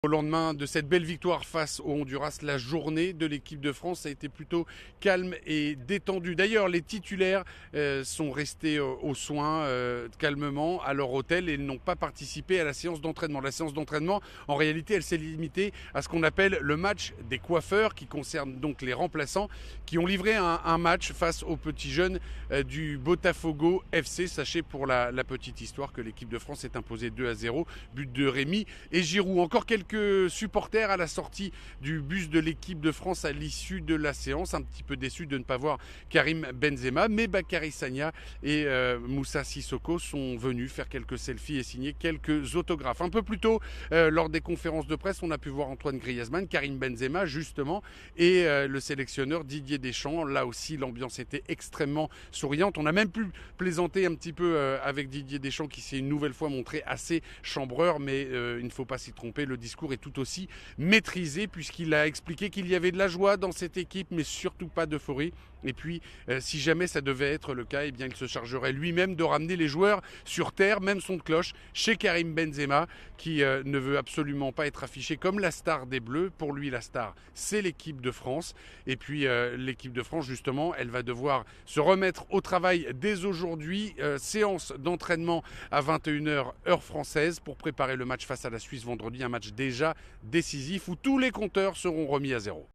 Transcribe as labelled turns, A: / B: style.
A: Au lendemain de cette belle victoire face au Honduras, la journée de l'équipe de France a été plutôt calme et détendue. D'ailleurs, les titulaires sont restés aux soins calmement à leur hôtel et n'ont pas participé à la séance d'entraînement. La séance d'entraînement, en réalité, elle s'est limitée à ce qu'on appelle le match des coiffeurs, qui concerne donc les remplaçants, qui ont livré un match face aux petits jeunes du Botafogo FC. Sachez pour la petite histoire que l'équipe de France est imposée 2-0, but de Rémi et Giroud. Encore quelques supporters à la sortie du bus de l'équipe de France à l'issue de la séance, un petit peu déçus de ne pas voir Karim Benzema, mais Bakary Sagna et Moussa Sissoko sont venus faire quelques selfies et signer quelques autographes. Un peu plus tôt, lors des conférences de presse, on a pu voir Antoine Griezmann, Karim Benzema justement, et le sélectionneur Didier Deschamps. Là aussi, l'ambiance était extrêmement souriante. On a même pu plaisanter un petit peu avec Didier Deschamps, qui s'est une nouvelle fois montré assez chambreur, mais il ne faut pas s'y tromper, le discours est tout aussi maîtrisé, puisqu'il a expliqué qu'il y avait de la joie dans cette équipe, mais surtout pas d'euphorie. Et puis, si jamais ça devait être le cas, eh bien, il se chargerait lui-même de ramener les joueurs sur terre, même son de cloche, chez Karim Benzema, qui ne veut absolument pas être affiché comme la star des Bleus. Pour lui, la star, c'est l'équipe de France. Et puis, l'équipe de France, justement, elle va devoir se remettre au travail dès aujourd'hui. Séance d'entraînement à 21h heure française pour préparer le match face à la Suisse vendredi, un match déjà décisif où tous les compteurs seront remis à zéro.